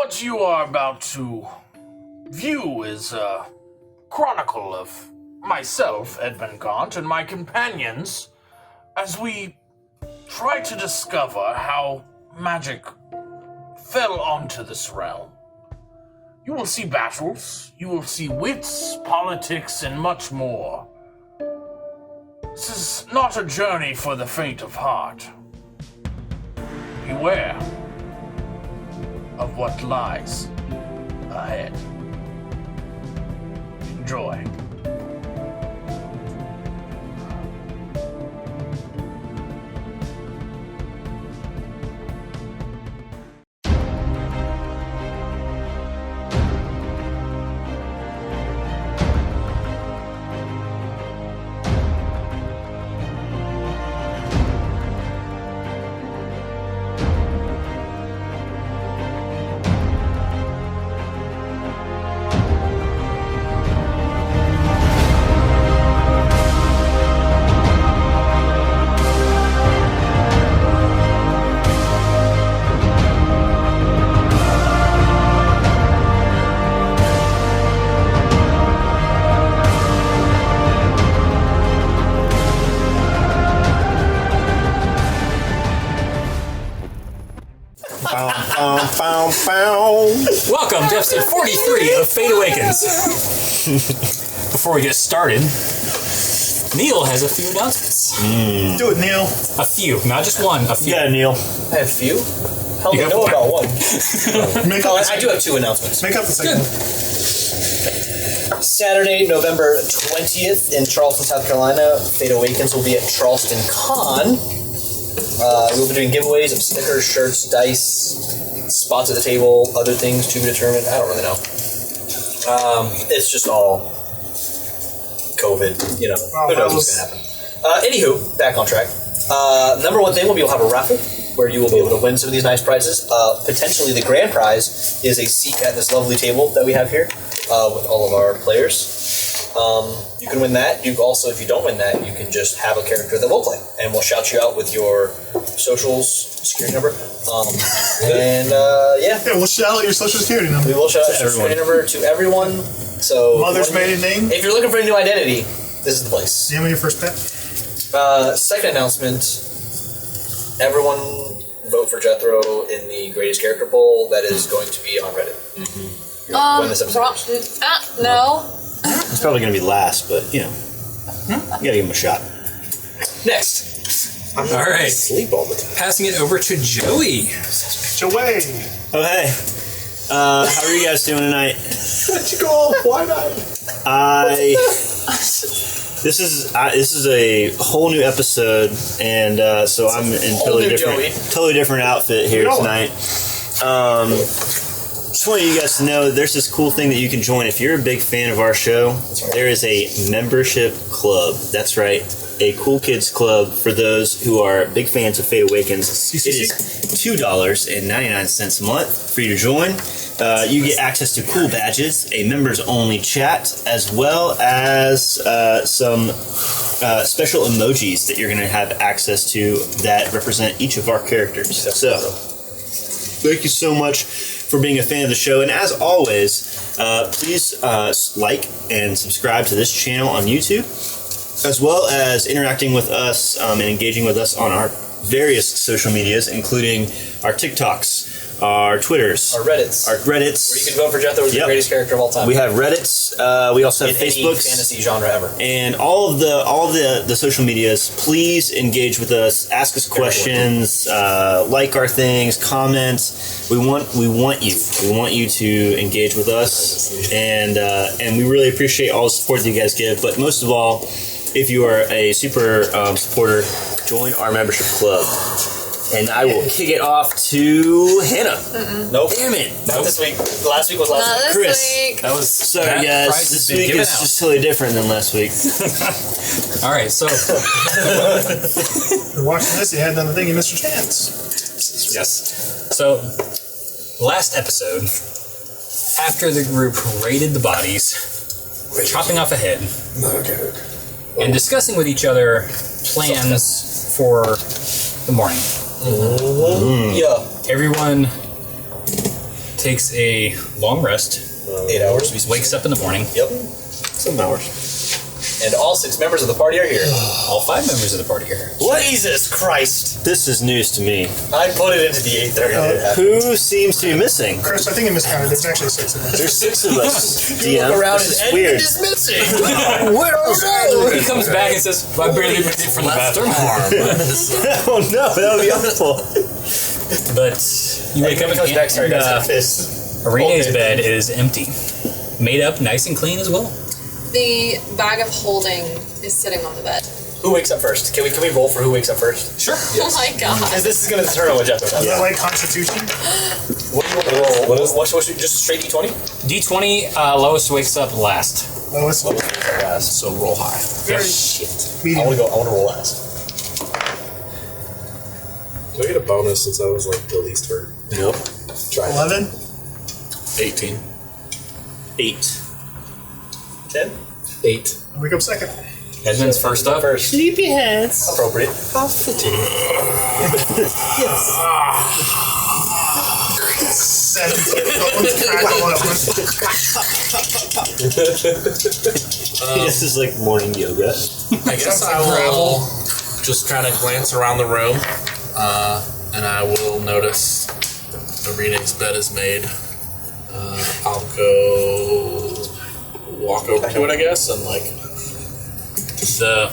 What you are about to view is a chronicle of myself, Edmund Gaunt, and my companions as we try to discover how magic fell onto this realm. You will see battles, you will see wits, politics, and much more. This is not a journey for the faint of heart. Beware of what lies ahead. Enjoy. Welcome to episode 43 of Fate Awakens. Before we get started, Neil has a few announcements. Do it, Neil. A few, not just one, a few. Yeah, Neil. I have a few. Hell, I know about one. I do have two announcements. Make up the second. Saturday, November 20th in Charleston, South Carolina, Fate Awakens will be at Charleston Con. We'll be doing giveaways of stickers, shirts, dice, spots at the table, other things to be determined. I don't really know. It's just all COVID, who knows what's going to happen. Anywho, back on track. Number one thing will be we'll have a raffle where you will be able to win some of these nice prizes. Potentially the grand prize is a seat at this lovely table that we have here with all of our players. You can win that. You also, if you don't win that, you can just have a character that we'll play, and we'll shout you out with your socials, security number, yeah, we'll shout out your social security number. We will shout out your security number to everyone. So, mother's maiden name. If you're looking for a new identity, this is the place. Name of your first pet. Second announcement: everyone vote for Jethro in the greatest character poll that is going to be on Reddit. When this episode. No. It's probably going to be last, but, you gotta give him a shot. Next. All right. Sleep all the time. Passing it over to Joey. Joey. Oh, hey. How are you guys doing tonight? Let you go off. Why not? This is a whole new episode, and so I'm in totally different outfit here tonight. Just want you guys to know there's this cool thing that you can join. If you're a big fan of our show, there is a membership club. That's right, a Cool Kids Club for those who are big fans of Fate Awakens. It is $2.99 a month for you to join. You get access to cool badges, a members-only chat, as well as some special emojis that you're going to have access to that represent each of our characters. So, thank you so much for being a fan of the show, and as always, please like and subscribe to this channel on YouTube, as well as interacting with us and engaging with us on our various social medias, including our TikToks, our Twitters, our Reddits, where you can vote for Jethro as the greatest character of all time. We have Reddits. We also have Facebooks, any fantasy genre ever, and all of the social medias. Please engage with us, ask us questions, like our things, comment. We want you to engage with us, and we really appreciate all the support that you guys give. But most of all, if you are a super supporter, join our membership club. And I will kick it off to Hannah. Nope. Damn it. Not this week. Last week was last week. Chris. That was sorry, guys. This week is just totally different than last week. All right, so You're watching this, you had another thing, you missed your chance. yes. So last episode, after the group raided the bodies, chopping off a head, and discussing with each other plans for the morning. Yeah. Everyone takes a long rest, 8 hours. wakes up in the morning. Yep. Some hours. And all 6 members of the party are here. All 5 members of the party are here. Jesus Christ! This is news to me. I put it into the 8:30. Who seems to be missing? Chris, I think you miscounted. There's actually 6 of us. There's 6 of us. You DM, look around this and is weird. Edmund is missing. Where are He comes back and says, I barely made it from the bathroom. Oh no, that would be awful. But you wake up Edmund comes back, sorry and guys, I'm pissed. Arine's bed is empty. Made up, nice and clean as well. The bag of holding is sitting on the bed. Who wakes up first? Can we roll for who wakes up first? Sure. Oh my god. Because this is going to determine what Jethro does. Is that like Constitution? What do you want to roll? What should just straight D20? D20, Lois wakes up last. Lowest. Last. So roll high. Very Shit. I medium. want to roll last. Do I get a bonus since I was like the least hurt? Nope. Try it. 11. 18. 8. 10? 8. I wake up second. Edmund's first up. First. Sleepyheads. Appropriate. How fitting. 17 bones crackle open. This is like morning yoga. I guess Sounds I like will just kind of glance around the room, and I will notice Arine's bed is made. I'll go walk over to it, I guess, and like. The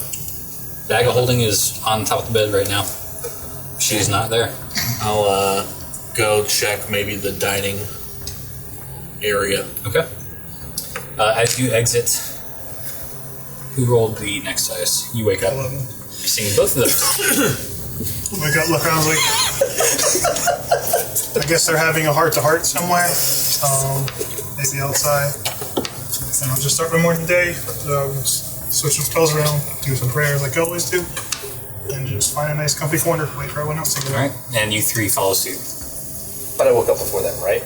bag of holding is on top of the bed right now. She's not there. I'll go check maybe the dining area. Okay. As you exit, who rolled the next dice? You wake up. 11. You're seeing both of them. Wake up, look around, like, I guess they're having a heart-to-heart somewhere. Maybe outside. And I'll just start my morning day. Switch some spells around, do some prayers like I always do, and just find a nice comfy corner, wait for everyone else to get Alright, and you 3 follow suit. But I woke up before then, right?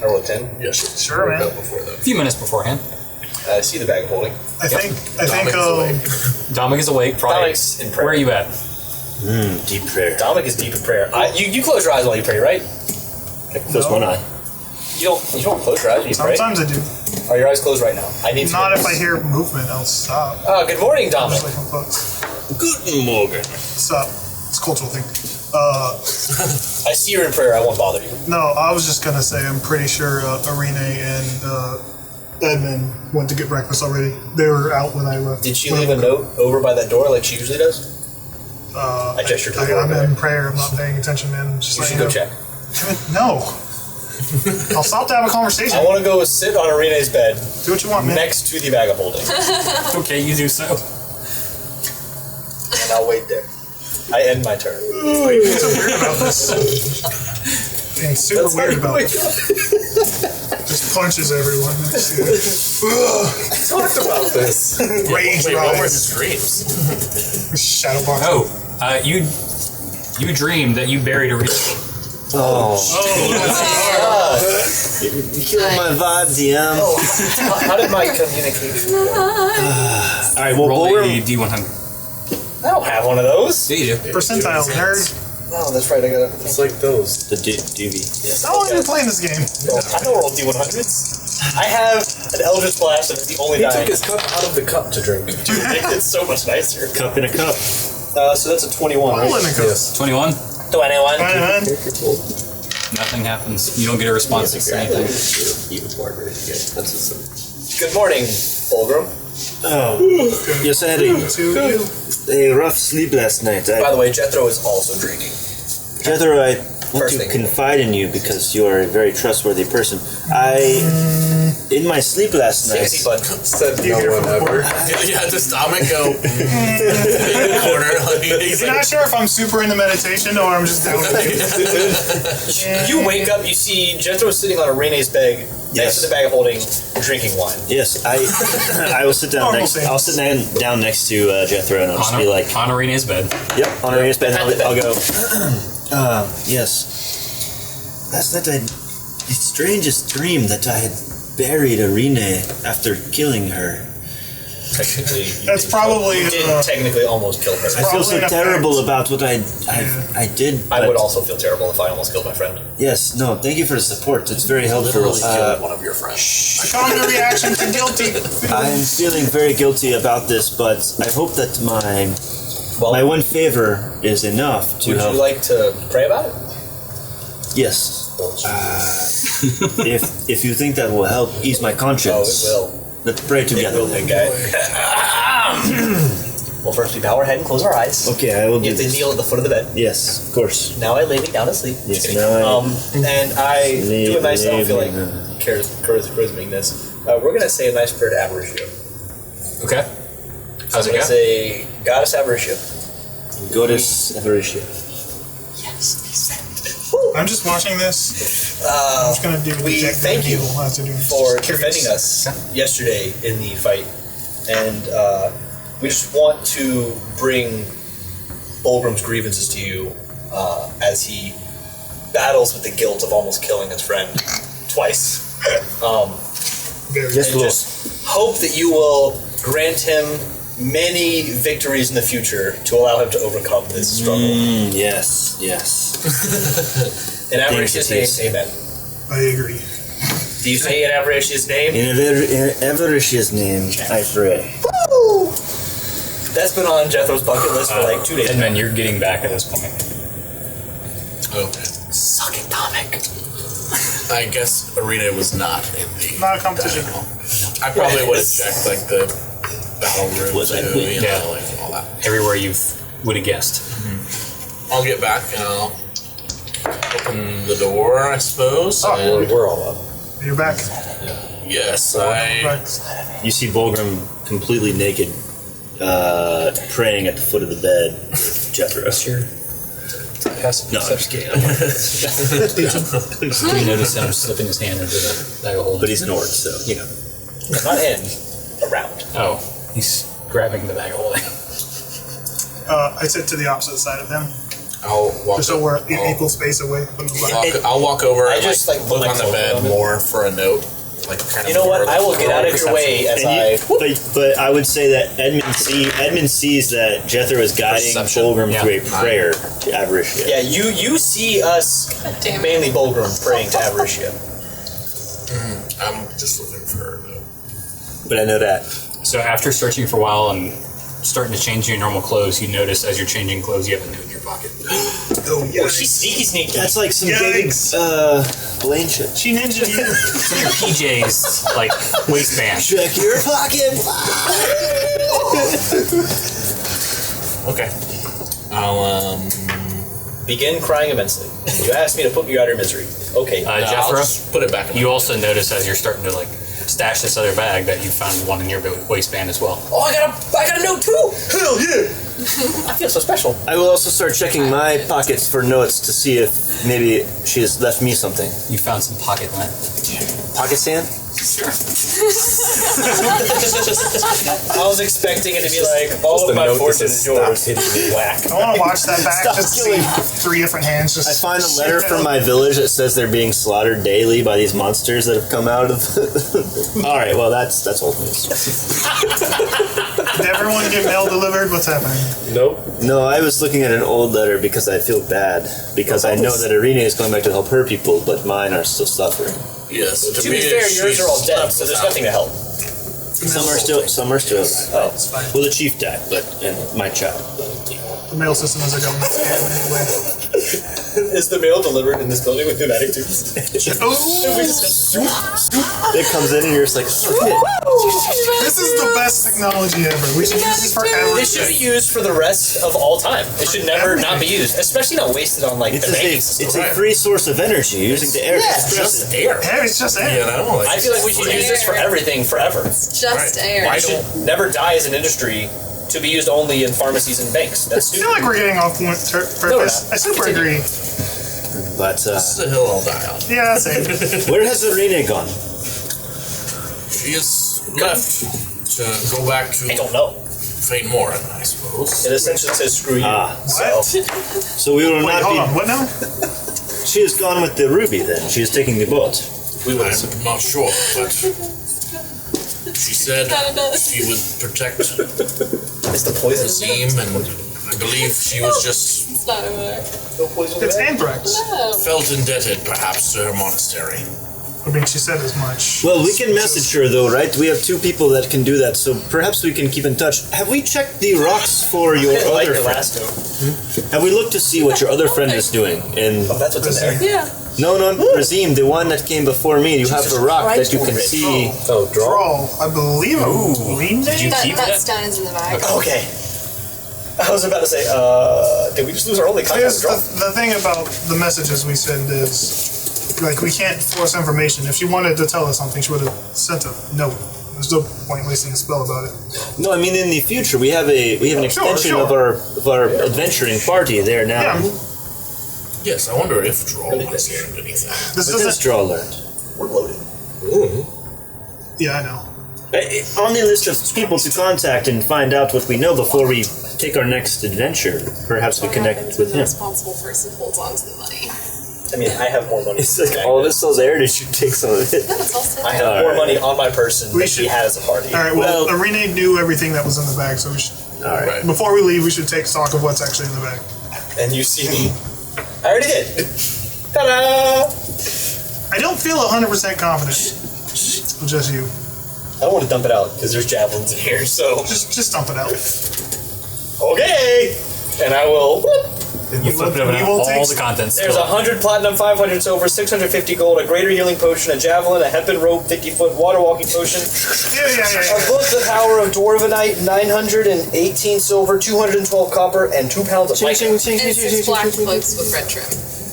I rolled 10. Yeah, Sure, man. Before that. A few minutes beforehand. I see the bag of holding. I think, Dominic is awake, probably. Dominic's in prayer. Where are you at? Deep prayer. Dominic is deep in prayer. You close your eyes while you pray, right? I close one eye. You don't close your eyes when you pray. sometimes I do. Are your eyes closed right now? I need to Not know if I this. hear movement, I'll stop. Good morning, Dominic. Just like I'm close. Guten Morgen. Stop. It's a cultural thing. I see you're in prayer. I won't bother you. No, I was just gonna say I'm pretty sure Arine and Edmund went to get breakfast already. They were out when I left. Did she leave a note over by that door like she usually does? I gestured to the door. I'm in prayer. I'm not paying attention, man. Just You letting should go know. check. No. I'll stop to have a conversation. I want to go sit on Arine's bed Do what you want, man. next to the bag of holding, Okay, you do so. and I'll wait there. I end my turn. What's so weird about this? Being super weird about it. Just punches everyone next to it. Talked about this. Rage Wait, what were rise. his dreams? Shadow box. Oh, you dreamed that you buried a You killed my vibe, DM. How did my communication go? Alright, well, roll we're... a D100. I don't have one of those. Yeah, you do. Percentile, nerd. Oh, that's right. I got it. It's like those. The doobie. Yes. How long have you been playing this game? I don't roll D100s. I have an Eldritch Blast, and it's the only He die. took his cup out of the cup to drink. Dude, it makes it so much nicer. Cup in a cup. So that's a 21, All right? in a cup. Yes. 21. 21. Fine, man. Nothing happens. You don't get a response to anything. Good morning, Fulgrim. Oh, yes, I had a rough sleep last night. By the way, Jethro is also drinking. Jethro, I want First to thing. confide in you because you are a very trustworthy person. In my sleep last night, Sexy bud. Said You no hear one from the ever. corner. Yeah, does Dominic go in the corner? Like, he's You're like, not sure if I'm super into meditation or I'm just doing it. You wake up, you see Jethro sitting on Arine's bed next to the bag of holding, drinking wine. yes, I will sit down Normal next. thing. I'll sit down next to Jethro, and I'll just be like, on Arena's bed. "Yep, on Aria's bed." At the I'll bed. go. Yes. Last night I had the strangest dream that I had buried Arine after killing her. technically. That's probably. You did technically almost kill her. I feel so Probably an terrible effect. about what I did. I would but- also feel terrible if I almost killed my friend. Yes, no, thank you for the support. It's very helpful. Killed one of your friends. A common reaction to guilty. I'm feeling very guilty about this, but I hope that my one favor is enough to Would help. you like to pray about it? Yes. If you think that will help ease my conscience, Oh, it will. let's pray It together. will, big guy. Well, first we bow our head and close our eyes. Okay, I will do You have to this. kneel at the foot of the bed. Yes, of course. Now I lay me down to sleep. Yes, Just kidding. now I and I do a nice. I don't feel like lay me charismaing this. We're gonna say a nice prayer to Avaritio. Okay. How's it We're gonna go? say Goddess Avaritio. Goddess Avaritio. I'm just watching this. I'm just gonna do. we Jack thank you We'll have to do. for Just curious. defending us yesterday in the fight, and we just want to bring Bulgrim's grievances to you as he battles with the guilt of almost killing his friend twice. Very Yes, And Lord. just hope that you will grant him many victories in the future to allow him to overcome this struggle. Yes, yes. In Avaricia's name, yes. amen. I agree. Do you say in Avaricia's name? In Avaricia's name, I pray. That's been on Jethro's bucket list for like 2 days. And then you're getting back at this point. Okay. Suck it, Dominic. I guess Arine was not in the Not a competition. battle. I probably would have checked like the battle room Was I too, winning? you know, Yeah. like all that. Everywhere you would have guessed. I'll get back and I'll open the door, I suppose. and We're all up. You're back. yes, I. Right. You see Bulgrim completely naked, praying at the foot of the bed with Jethro. Passive No, I'm just kidding. You notice him slipping his hand into the bag of holding. But he's an orc, so, you know. Not in, around. Oh, he's grabbing the bag of holding. I sit to the opposite side of them, I'll walk. just so we're I'll equal space away from the block. I'll walk over I and just, like, look put my on the cloak bed on it. more for a note. Like kind You know what? I will get out of your way as I. But I would say that Edmund sees that Jethro is guiding Perception. Bulgrim Yeah. through a prayer to Avaricia. Yeah, you see us, damn it. mainly Bulgrim, praying to Avaricia. I'm just looking for a note. But I know that. So after searching for a while and starting to change your normal clothes, you notice as you're changing clothes, you have a note in your pocket. Oh, Oh, she's sneaky. That's like some Yikes. big, Blaine shit. She ninja you. It's in your PJs, like, waistband. Check your pocket! Okay. I'll Begin crying immensely. You asked me to put you out of your misery. Okay. I'll Jethro, just put it back. In you also notice as you're starting to, like, stash this other bag that you found one in your waistband as well. Oh, I got a note too. Hell yeah! I feel so special. I will also start checking my pockets for notes to see if maybe she has left me something. You found some pocket lint. Pocket sand? I was expecting it to be like, all of my fortune is yours. Whack. I want to watch that back Stop just to killing. see 3 different hands. Just I find a letter from my village that says they're being slaughtered daily by these monsters that have come out of. Alright, well that's old news. Did everyone get mail delivered? What's happening? Nope. No, I was looking at an old letter because I feel bad. Because I know that Arine is going back to help her people, but mine are still suffering. Yes. To be fair, yours are all dead, so there's nothing to help. Some are still alive. Oh. It's fine. Well, the chief died, and my child. The mail system is a government scam anyway. Is the mail delivered in this building with pneumatic tubes? It comes in and you're just like, oh, This is the best technology ever. We should use this forever. This should be used for the rest of all time. It should never not be used, especially not wasted on like it's the banking a system. free source of energy using the air. Yeah, compress it. air. Hey, it's just You air. know, like, I feel like we should use this for everything forever. Just air. It should never die as an industry to be used only in pharmacies and banks. That's I feel stupid. like we're getting off point purpose. not. I super agree. But this is the hill I'll die on. Yeah, same. where has Arine gone? She is left to go back to I don't know. Fate Morin, I suppose. It essentially says screw you. Ah. So So we will Wait, not hold on. be. What now? She is gone with the ruby then. She is taking the boat. I'm not sure, but She said Kinda does. she would protect It's the poison. Azim, and I believe she was just It's not over there. No poison. It's anthrax. No. felt indebted, perhaps, to her monastery. I mean, she said as much. Well, we can message her though, right? We have 2 people that can do that, so perhaps we can keep in touch. Have we checked the rocks for your I like other your friend? last one. Have we looked to see what your other friend is doing? And Oh, that's what's in there. Yeah. no, Razim, the one that came before me. You have Jesus a rock Christ, that you can Rich. see. Oh, Draw, I believe. Green Did you That, keep that it? stone is in the bag. Okay. I was about to say, did we just lose our only I contact? guess the thing about the messages we send is, like, we can't force information. If she wanted to tell us something, she would have sent a note. There's no point wasting a spell about it. No, I mean in the future we have an extension sure. of our adventuring party there now. Yeah, Yes, I wonder if Droll has learned anything. this What does doesn't. Draw learned? We're loaded. Yeah, I know. On the list of people to contact and find out what we know before we take our next adventure, perhaps we What connect happens with when him. the responsible person holds on to the money? I mean, I have more money. It's like all of us still there. Did you take some of it? No, it's all set. I have more money on my person We than she should- has a party. All right. Well, Well- Arine knew everything that was in the bag, so we should. All right. Before we leave, we should take stock of what's actually in the bag. And you see me. I already did. Ta-da! I don't feel 100% confident. Just you. I don't want to dump it out because there's javelins in here, so. Just dump it out. Okay! And I will. And You flip it over we and will all take. the contents. There's 100 platinum, 500 silver, 650 gold, a greater healing potion, a javelin, a hempen rope, 50-foot water walking potion, Yeah. a book, the power of dwarvenite, 918 silver, 212 copper, and 2 pounds of mica. And 6 black cloaks with red trim.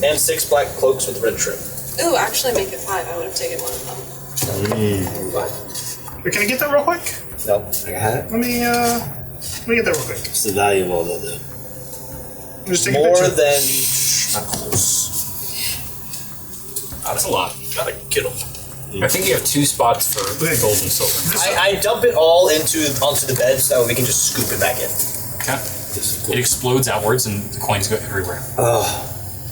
And 6 black cloaks with red trim. Ooh, actually make it 5. I would have taken one of them. Wait, can I get that real quick? No. I got it. Let me get that real quick. It's the value of all that though. Just take a More picture. than. That's a lot. Gotta get them. I think you have 2 spots for gold and silver. I dump it all onto the bed so we can just scoop it back in. Okay. It explodes outwards and the coins go everywhere.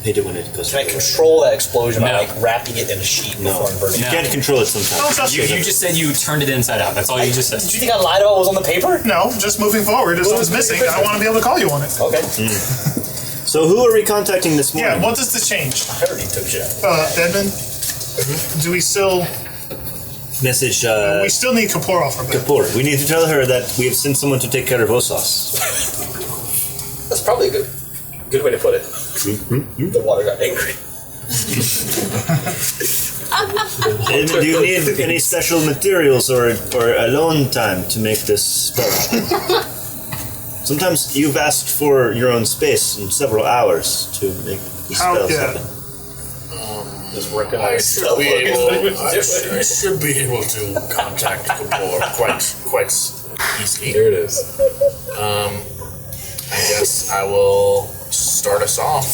Hate it when it goes. Can I control that explosion by No. like wrapping it in a sheet before I'm burning You it? No. can't control it Don't sometimes. trust You me. just said you turned it inside out. That's all you just said. Did you think I lied about what was on the paper? No, just moving forward. If something's missing, I want to be able to call you on it. Okay. So who are we contacting this morning? Yeah, what does this change? I already took shit. Edmund? Do we still... Message we still need Kapoor off our bed. Kapoor. We need to tell her that we have sent someone to take care of Osas. That's probably a good way to put it. The water got angry. And do you need any special materials or alone time to make this spell? Sometimes you've asked for your own space in several hours to make the How- spells yeah. happen. Just I recognize should be able to contact Kapoor quite easily. There it is. I guess I will start us off.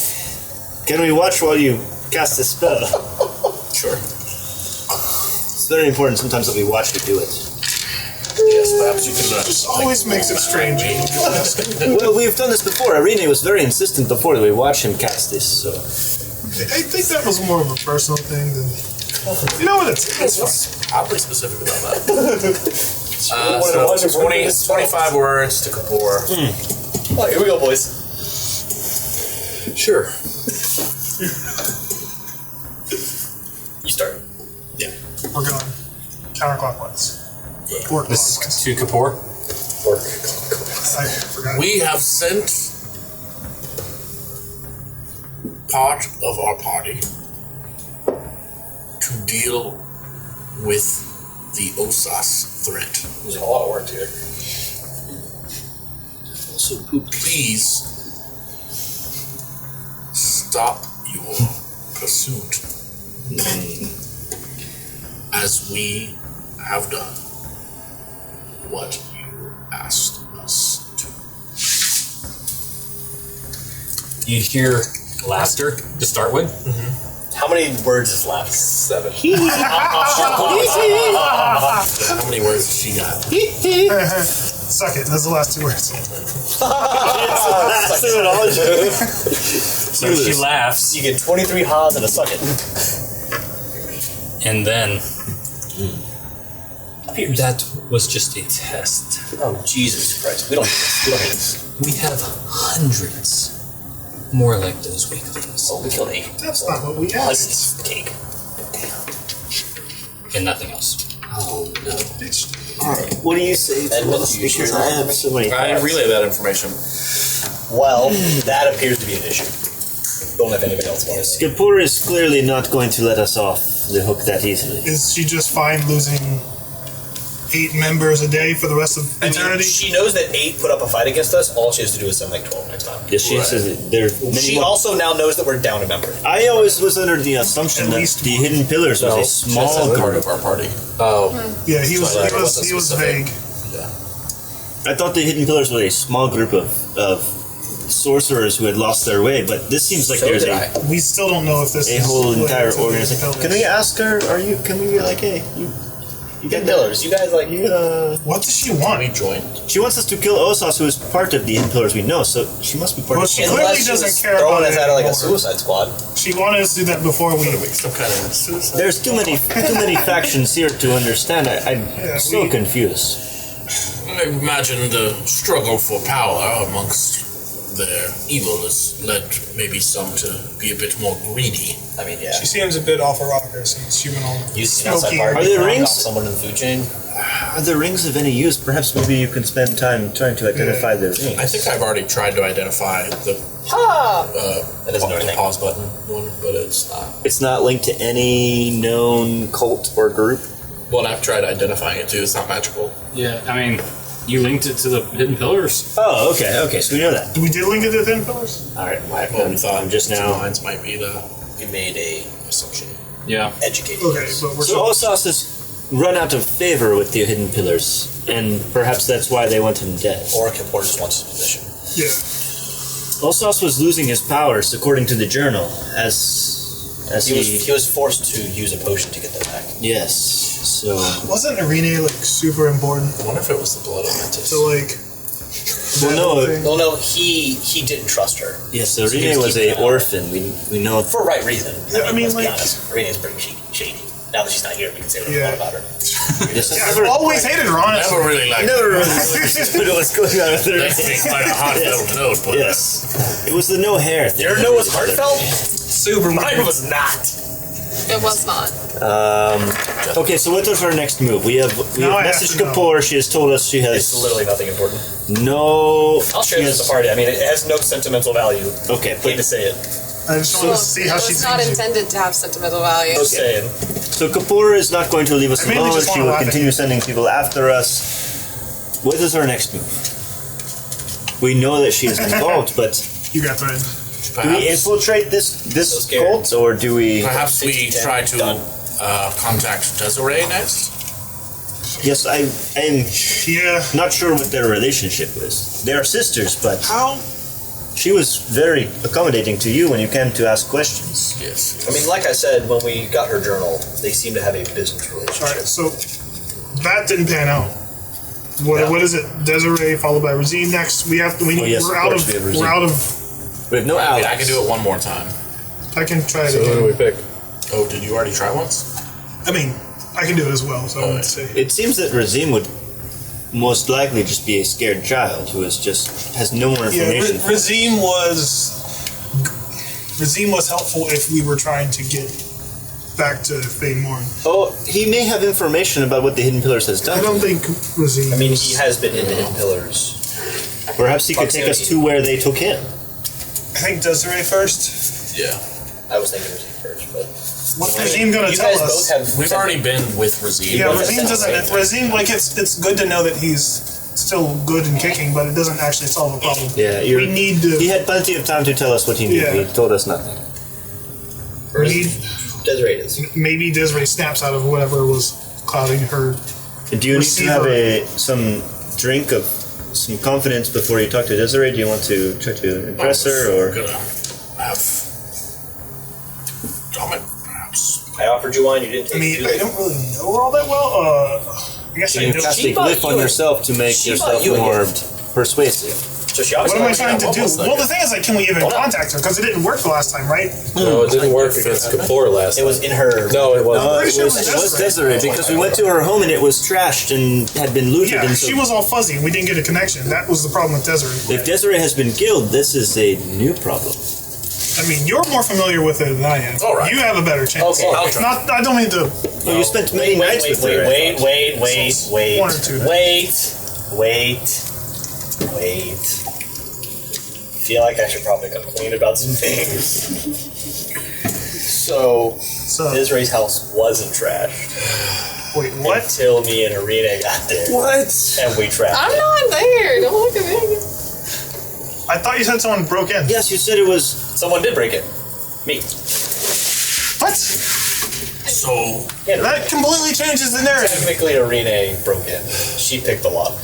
Can we watch while you cast the spell? Sure. It's very important sometimes that we watch you do it. Yes, perhaps you can. This always makes it strange. Well, we've done this before. Arine was very insistent before that we watch him cast this, so... I think that was more of a personal thing than... You know what? It's fine. I'll be specific about that. So 25 words to Kapoor. Oh, here we go, boys. Sure. You start. Yeah. We're going counterclockwise. Or This clockwise. is to Kapoor. I forgot. We have sent part of our party to deal with the Osas threat. There's a lot of work here. Also, Please stop your pursuit as we have done what you asked us to. You hear laughter to start with. How many words is left? 7. How many words has she got? Suck it. That's the last 2 words. So she laughs, You get 23 ha's and a suck it. and then appears. That was just a test. Oh, Jesus Christ. We don't need this. We don't need this. We have hundreds more like those weaklings. Oh, we killed 8. That's not what we asked. Hundreds. Cake. And nothing else. Oh no. Alright, what do you say? And what do you share Because I have so many I thoughts. relay that information. Well, that appears to be an issue. Don't know if anybody else wants to. Kapur is clearly not going to let us off the hook that easily. Is she just fine losing 8 members a day for the rest of I mean, eternity? she knows that 8 put up a fight against us. All she has to do is send like 12 next time. Yes, she says there are many She more. also now knows that we're down a member. I always was under the assumption At that least the one. Hidden Pillars was a That's small a part group. of our party. Oh. Yeah, he was So, like, he was what's he was specific? vague. I thought the Hidden Pillars were a small group of sorcerers who had lost their way, but this seems like So there's did a I. We still don't know if this a is whole related entire to the organization. Pillars. Can we ask her? Can we be like, hey, you Hidden Pillars. You guys like. What does she want? We joined. She wants us to kill Osas, who is part of the Hidden Pillars we know, so she must be part Well, of she it. clearly Unless she doesn't was care throwing about us it out of like a anymore. suicide squad. She wanted us to do that before we. Some kind of suicide. There's too many factions here to understand. I'm so we- confused. I imagine the struggle for power amongst their evil has led maybe some to be a bit more greedy. I mean, yeah. She seems a bit off her rocker since she went on Using an outside smoking. party. Are there knock rings? off Someone in the food chain. Are the rings of any use? Perhaps maybe you can spend time trying to identify the rings. I think I've already tried to identify the Ha! That doesn't do the anything. pause button one, but it's not. It's not linked to any known cult or group. Well, I've tried identifying it too. It's not magical. Yeah, I mean, you linked it to the Hidden Pillars. Oh, okay, so we know that. We did link it to the Thin Pillars? Alright, Well, we thought I'm just two now. lines might be the We made a assumption. Yeah. educated Okay, guess. but we're So Osas has run out of favor with the Hidden Pillars, and perhaps that's why they want him dead. Or Kapor just wants his position. yeah. Osas was losing his powers, according to the journal, as He was forced to use a potion to get them back. Yes, so... Wasn't Arine like super important I wonder if it was the blood elementus. to like? Well, that no, whole thing? Well, no, he didn't trust her. Yes, So he Arine was was keeping a an eye. orphan. We know... For right reason. Yeah, I mean, let's be like- honest. Arena's pretty shady. Now that she's not here, we can say what we Yeah. want about her. Yes, Yeah, I've always hated her, honestly. Never really liked never it. really understood what's going on with That's being her. quite a heartfelt note, but Yes, it was the no hair thing. Your nose was heartfelt? Super. Mine was not. It was not. Okay, so what is our next move? We have Now I have messaged to know. Kapor. She has told us she has It's literally nothing important. no... I'll share this with the party. I mean, it has no sentimental value. Okay, Hate to but say it. I just wanted to see how it she was not seems. intended to have sentimental value. Just saying. so Kapor is not going to leave us I mainly alone. just She wanna will laugh at continue you. sending people after us. What is our next move? We know that she is involved, but You got thread. do we infiltrate this So scared. cult, or do we... perhaps we 60, try to done. contact Desiree next. Yes, I am Yeah. not sure what their relationship is. They are sisters, but How? she was very accommodating to you when you came to ask questions. Yes. I mean, like I said, when we got her journal, they seem to have a business All relationship. right, so that didn't pan out. What, Yeah. what is it? Desiree followed by Razine next. We have to. We need. Oh, yes, we're of out course of. we have Razine. We're out of. We have no I mean, allies. I can do it one more time. I can try it So who do we again. pick? Oh, did you already try once? I mean, I can do it as well. So I would say. It seems that Razim would most likely just be a scared child who has no more Yeah, information. Razine was helpful if we were trying to get back to Fane Morn. Oh, he may have information about what the Hidden Pillars has done. I don't think Razine. I mean, he has been in the Hidden Pillars. Perhaps he could take us to where they took him. I think Desiree first. Yeah. I was thinking Razine first, but What's Razine gonna you tell guys us? both have. We've already been with Razine. Yeah, both have Razine doesn't. sense, Razine, like it's good to know that he's still good and kicking, but it doesn't actually solve a problem. Yeah, we need to. He had plenty of time to tell us what he knew. Yeah. He told us nothing. we need Desiree is. maybe Desiree snaps out of whatever was clouding her. Do you need to have Receiver. some drink of some confidence before you talk to Desiree? Do you want to try to impress her, or Gonna have Dominic, perhaps. I offered you wine, you didn't take I mean, it. I don't really know her all that well. I guess I you know. cast She a bought glyph on you a- yourself to make she yourself bought you a more gift. persuasive? So she What obviously am I knows trying to what do? was Well, the thing is, like, can we even Hold on. contact her? Because it didn't work the last time, right? No, it didn't work against Kapoor last It was in her. No, it wasn't. Pretty sure It was Desiree because we went to her home and it was trashed and had been looted. Yeah, and so she was all fuzzy and we didn't get a connection. That was the problem with Desiree. if Desiree has been killed, this is a new problem. I mean, you're more familiar with it than I am. All right. You have a better chance. Okay. I'll try. Not, I don't mean to. Well, you spent many nights with her. I thought. Wait. One or two Wait. Feel like I should probably complain about some things. So, Desiree's house wasn't trashed Wait, what? until me and Arine got there. What? And we trashed I'm it. not there. Don't look at me. I thought you said someone broke in. Yes, you said it was. Someone did break it. Me. What? So, Yeah, That completely changes the narrative. technically Arine broke in. She picked the lock.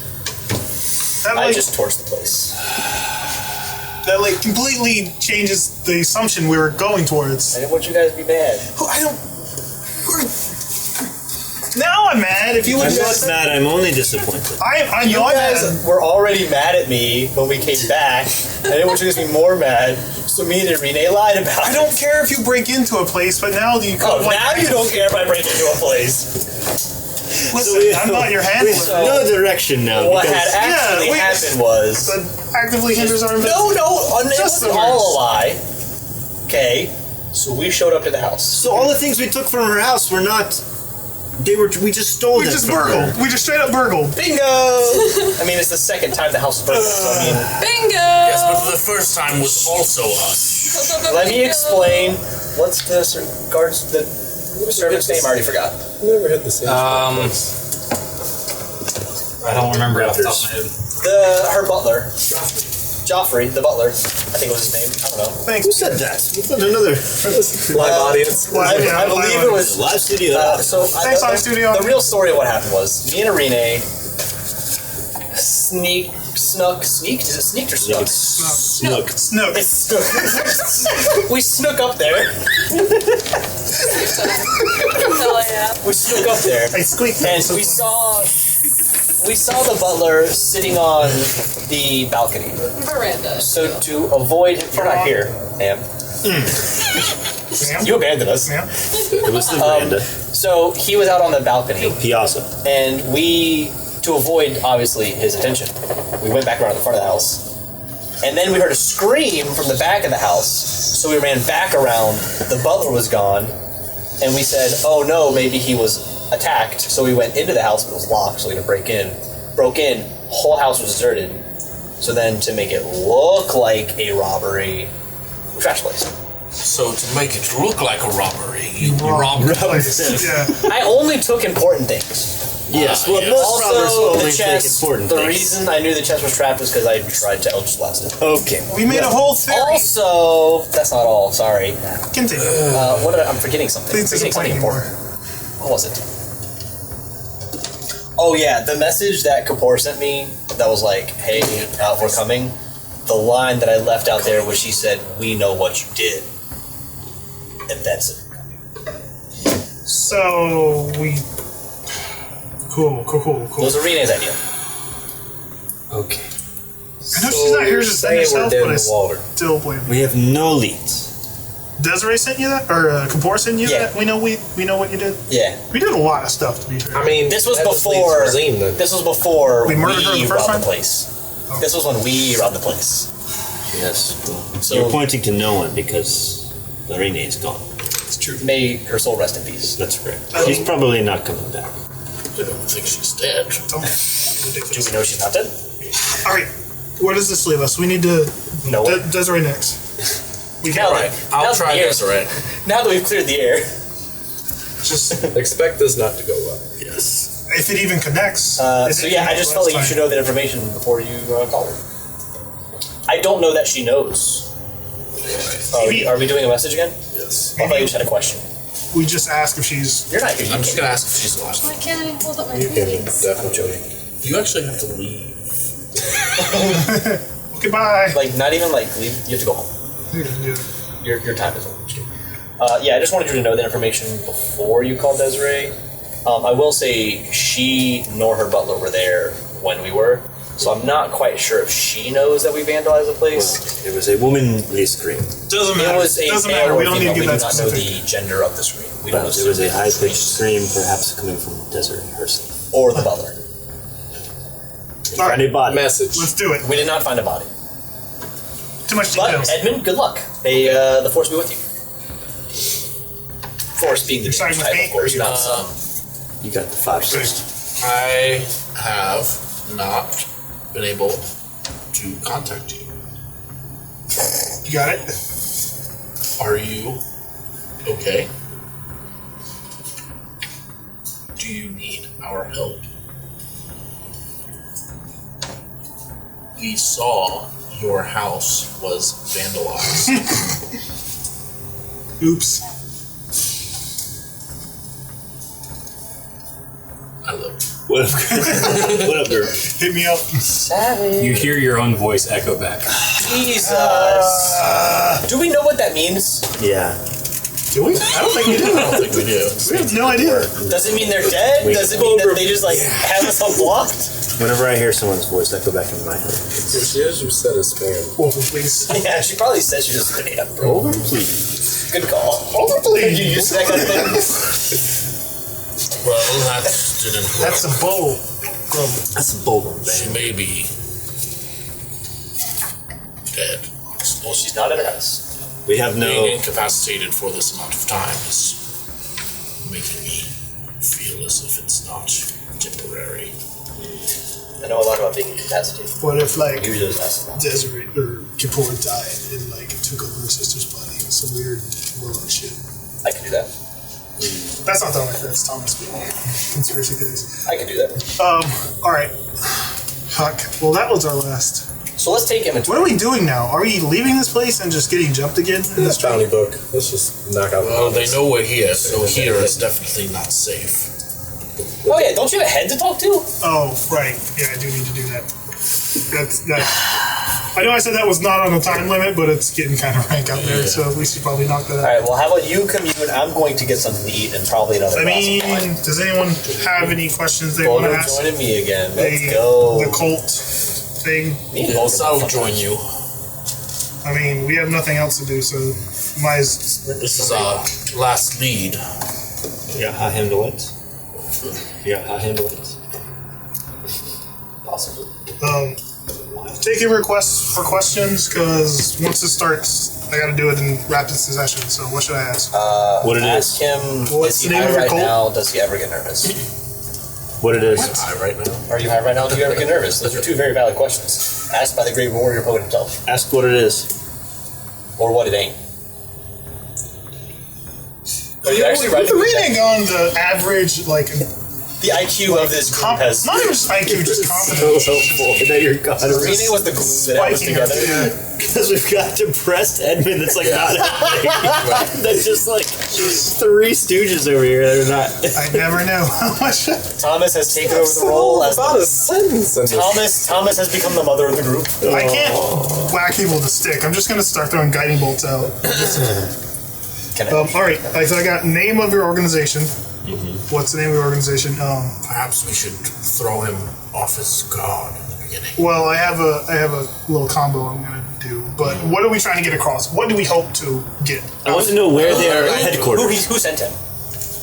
That I like, just torched the place. that like completely changes the assumption we were going towards. I didn't want you guys to be mad. I don't. Now I'm mad. If you would I'm have not said, mad. I'm only disappointed. I You know I'm guys mad. were already mad at me when we came back. I didn't want you guys to be more mad. So me and Arine lied about I it. don't care if you break into a place, but now you Oh, come like, now you don't care if I break into a place. listen, I'm not your handler. We have no direction now. What because had actually Yeah, we- happened was... That actively hinders our No, it Just wasn't the all a worst. lie. Okay, so we showed up to the house. So all the things we took from her house were not. They were. We just stole We them just from burgled. her. We just straight up burgled. Bingo! I mean, it's the second time the house was burgled, so I mean... Bingo! yes, but the first time was also us. Let me explain. What's the servant's name? I already forgot. never had the same. I don't remember off the top of my head. Her butler. Joffrey, the butler. I think was his name. I don't know. Thanks. Who said that? We found another Live audience. I believe it was... live studio. Thanks, Live Studio. The real story of what happened was me and Arine sneaked? Is it sneaked or snuck? Snook. Snook. It's snook. We snook up there. Hell yeah. We snook up there. I squeaked. And we saw the butler sitting on the balcony. Veranda. So to avoid... You're not here, ma'am. Ma'am? You abandoned us. Ma'am? It was the veranda. So he was out on the balcony. Piazza. And we, to avoid, obviously, his attention, we went back around the front of the house. And then we heard a scream from the back of the house. So we ran back around. The butler was gone. And we said, oh no, maybe he was attacked. So we went into the house, but it was locked, so we had to break in. Broke in, whole house was deserted. So then to make it look like a robbery, we trashed the place. So to make it look like a robbery, you robbed the place. Yeah. I only took important things. Yes. Well, most robbers Also, only the take chest. important The things. reason I knew the chest was trapped was because I tried to Eldritch Blast it. Okay. We made a whole theory. Also, that's not all. Sorry. Continue. What did I'm forgetting something. I'm Please forgetting something disappoint me important. What was it? Oh yeah, the message that Kapoor sent me that was like, "Hey, we're coming." The line that I left out there was she said, "We know what you did," and that's it. So we. Cool. It was Arine's idea. Okay. I know she's not here to defend herself, dead but in I the water. still blame We you. have no leads. Desiree sent you that, or Kapoor sent you Yeah. that? We know what you did. Yeah. We did a lot of stuff to be fair. I mean, This was that just leaves before. Rosine then. This was before We murdered her the first robbed time? the place. This was when we robbed the place. Yes. Well, So- you're pointing to no one because Arine is gone. It's true. May her soul rest in peace. That's correct. She's probably not coming back. I don't think she's dead. Don't. Do Ridiculous. we know she's not dead? All right. Where does this leave us? We need to. No. Desiree next. We Now can't. that- I'll now try the air- Desiree. Now that we've cleared the air. Just Expect this not to go well. Yes. if it even connects. So yeah, I just felt like you should know that information before you call her. I don't know that she knows. Are we doing a message again? Yes. I thought you just had a question. We just ask if she's. You're not here. I'm just gonna ask if she's alive. Why can't I hold up my You can face? definitely. You actually have to leave. Goodbye. Like not even like leave. You have to go home. Yeah. Your time is over. Yeah, I just wanted you to know that information before you called Desiree. I will say she nor her butler were there when we were, So I'm not quite sure if she knows that we vandalized the place. It was a womanly scream. Doesn't It matter. was a Doesn't male matter. or We don't need female. to We get do that not know specific. the gender of the scream. We don't know There was a the high-pitched scream. scream, perhaps coming from the desert person. Or the butler. All Find a right, body. Message. let's do it. We did not find a body. Too much But details. Edmund, good luck. May the force be with you. Force being the You're starting type, with of me, course, or you? not some. You got the 5 first. I have not been able to contact you. You got it? Are you okay? Do you need our help? We saw your house was vandalized. Oops. I love you. What up, what up, girl? Hit me up. You hear your own voice echo back. Jesus. Do we know what that means? Yeah. Do we? I don't think we do. I don't think we do. We have no idea. Does it mean they're dead? Does it mean that they just like have us unblocked? Whenever I hear someone's voice, I go back in my head. If she is, you said a spam. Over, please. Yeah, she probably said she just couldn't have. Over, please. Good call. Over, please. You used to that kind of thing? Well, that didn't work. That's a bowl. That's a bold one, She man. may be dead. Well, she's not at her house. We have Being no. incapacitated for this amount of time is making me feel as if it's not temporary. I know a lot about being incapacitated. What if, like, Usually it's less. Desiree or Kippur died and, like, took over her sister's body? Some weird world shit. I can do that. That's not Dominic, that's Thomas speaking. Conspiracy theories. I can do that. Alright. Fuck. Well, that was our last. So let's take inventory. What are we doing now? Are we leaving this place and just getting jumped again? In this Bounty book. Let's just knock out the Well, they bounties. know we're here, so here is definitely not safe. Oh yeah, don't you have a head to talk to? Oh, right. Yeah, I do need to do that. That's that. I know I said that was not on a time limit, but it's getting kind of rank out there, so we should probably knock that out. Alright, well how about you commune? I'm going to get something to eat and probably another I glass mean, of wine. does anyone have any questions they want to Boulder ask? joining me again. Let's The go. cult thing. Me and Yes, Boulder I'll both join you. I mean, we have nothing else to do, so might as This is our last lead. You got hot handle lights? You got hot handle lights? possibly. taking requests for questions because once it starts, I got to do it in rapid succession. So what should I ask? What it Ask is? him, What's is he the name high of your right cult? now? Does he ever get nervous? What it is? High right now. Are you high right now? Do you ever get nervous? Those are two very valid questions. Asked by the great warrior poet himself. Ask what it is. Or what it ain't. Are you actually With writing the this down? reading on the average, like, The IQ of this group has... not even just IQ, just So confidence. helpful that you're God. Rene was the glue that held us Spiking up, together. yeah. Because we've got depressed Edmund that's like not happening. That's just like three stooges over here that are not. I never know how much. Thomas has taken over the role as about a sentence in this. Thomas has become the mother of the group. I can't whack people with a stick. I'm just gonna start throwing guiding bolts out. Can I? All right, so I got name of your organization. What's the name of your organization? Perhaps we should throw him off his guard in the beginning. Well, I have a little combo I'm gonna do. But what are we trying to get across? What do we hope to get? I want to know where they are Who headquarters. sent him?